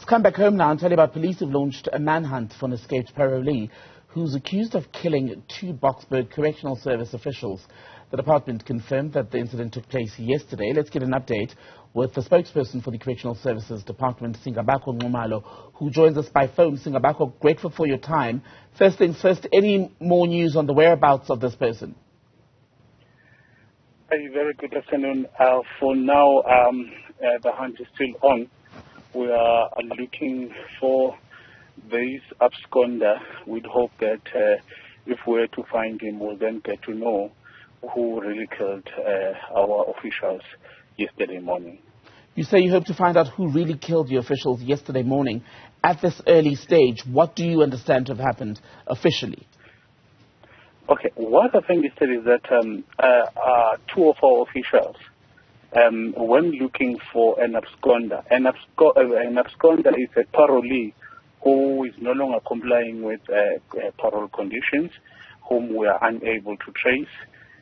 Come back home now and tell you about police who've launched a manhunt for an escaped parolee who's accused of killing 2 Boksburg Correctional Service officials. The department confirmed that the incident took place yesterday. Let's get an update with the spokesperson for the Correctional Services Department, Singabakho Nxumalo, who joins us by phone. Singabakho, grateful for your time. First things first, any more news on the whereabouts of this person? A very good afternoon. For now, the hunt is still on. We are looking for this absconder. We'd hope that if we're to find him, we'll then get to know who really killed our officials yesterday morning. You say you hope to find out who really killed your officials yesterday morning. At this early stage, what do you understand to have happened officially? Okay, what I think is that 2 of our officials, when looking for an absconder, an absconder is a parolee who is no longer complying with parole conditions, whom we are unable to trace.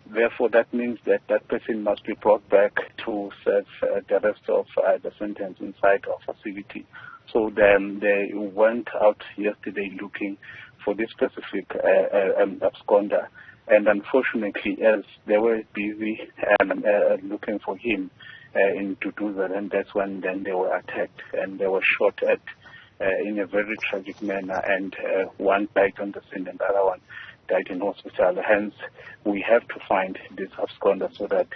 Therefore, that means that that person must be brought back to serve the rest of the sentence inside our facility. So then they went out yesterday looking for this specific absconder. And unfortunately, as they were busy looking for him to do that, and that's when then they were attacked and they were shot at in a very tragic manner, and one died on the scene and the other one died in hospital. Hence, we have to find this absconder so that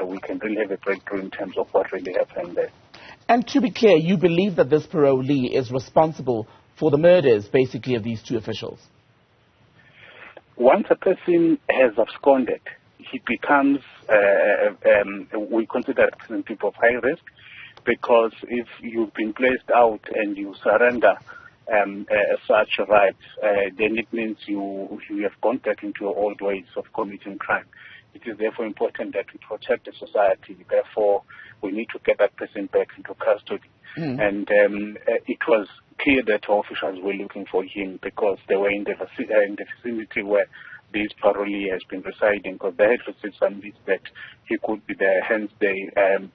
we can really have a breakthrough in terms of what really happened there. And to be clear, you believe that this parolee is responsible for the murders, basically, of these 2 officials? Once a person has absconded, he becomes, we consider a person people of high risk, because if you've been placed out and you surrender such rights, then it means you have gone back into your old ways of committing crime. It is therefore important that we protect the society. Therefore, we need to get that person back into custody. And it was clear that our officials were looking for him because they were in the vicinity where this parolee has been residing, because they had received some leads that he could be there. Hence, they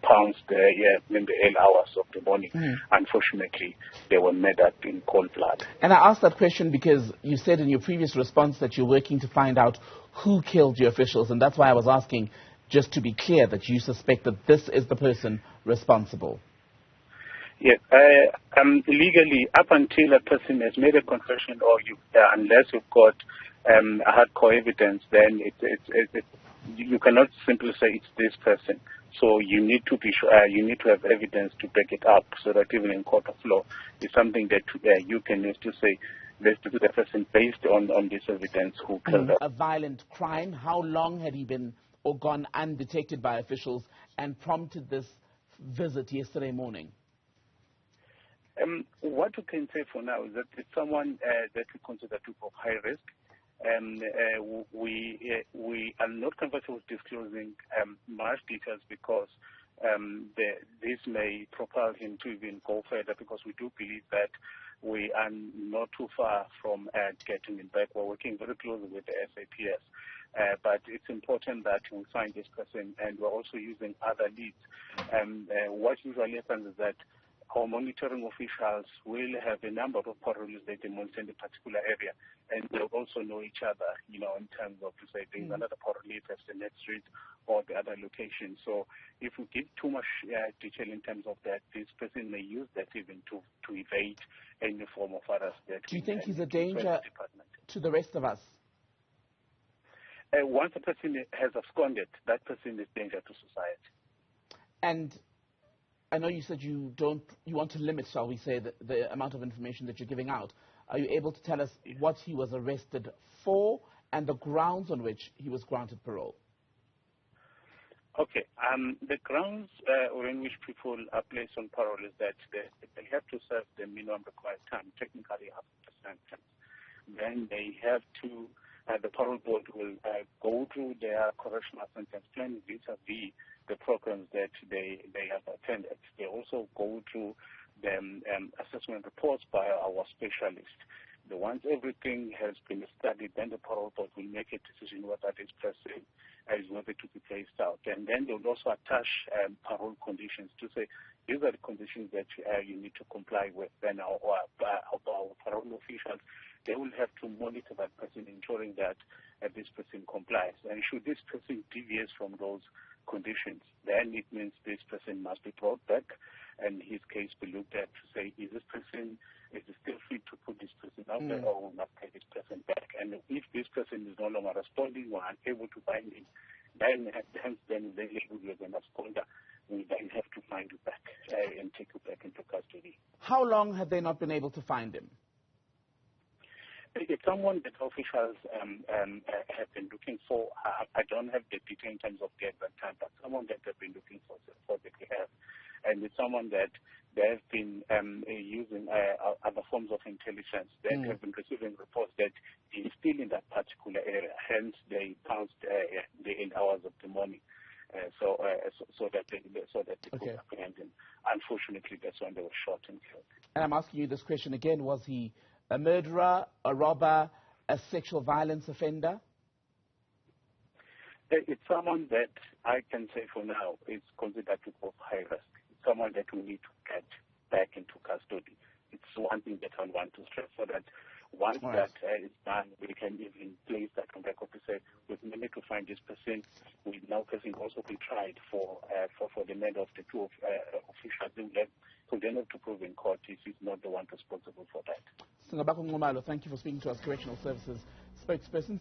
pounced in the early hours of the morning. Unfortunately, they were murdered in cold blood. And I asked that question because you said in your previous response that you're working to find out who killed your officials, and that's why I was asking, just to be clear, that you suspect that this is the person responsible. Yes, legally, up until a person has made a confession, or unless you've got hardcore evidence, then you cannot simply say it's this person. So you need to be sure, you need to have evidence to back it up, so that even in court of law, it's something that you can use to say this is the person based on this evidence who killed her. A violent crime. How long had he been or gone undetected by officials and prompted this visit yesterday morning? What we can say for now is that it's someone that we consider people of high risk. We are not comfortable with disclosing much details because this may propel him to even go further, because we do believe that we are not too far from getting him back. We're working very closely with the SAPS, but it's important that we find this person, and we're also using other leads. What usually happens is that our monitoring officials will have a number of parolees that they monitor in a particular area, and they'll also know each other, in terms of, say, there's another parolee that's the next street or the other location. So if we give too much detail in terms of that, this person may use that even to evade any form of arrest. Do you think he's a danger to the rest of us? Once a person has absconded, that person is a danger to society. And I know you said you want to limit, shall we say, the amount of information that you're giving out. Are you able to tell us what he was arrested for and the grounds on which he was granted parole? Okay. The grounds in which people are placed on parole is that they have to serve the minimum required time, technically half the sentence. Then they have to, the parole board will go through their correctional sentence plan vis-a-vis the programs that they have attended. They also go through the assessment reports by our specialist. Once everything has been studied, then the parole board will make a decision whether this person is worthy to be placed out. And then they will also attach parole conditions to say, these are the conditions that you need to comply with. Then our parole officials, they will have to monitor that person, ensuring that this person complies. And should this person deviate from those conditions, then it means this person must be brought back and his case be looked at to say, is this person, is it still free to put this person out there, or will not take this person back? And if this person is no longer responding or unable to find him, then they label you as an absconder. We then have to find you back and take you back into custody. How long have they not been able to find him? It's someone that officials have been looking for. I don't have the detail in terms of date and time, but someone that they've been looking for that they have. And it's someone that they have been using other forms of intelligence. They have been receiving reports that he's still in that particular area. Hence, they pounced the 8 hours of the morning. So that they could apprehend him. Unfortunately, that's when they were shot and killed. And I'm asking you this question again: was he a murderer, a robber, a sexual violence offender? It's someone that I can say for now is considered to be high risk. It's someone that we need to get back into custody. It's one thing that I want to stress, so that once that is done, we can even place that on record to say we've managed to find this person. We now person also be tried for the murder of the two officials. So they have to prove in court if he's not the one responsible for that. Singabakho Nxumalo, thank you for speaking to us, Correctional Services Spokesperson.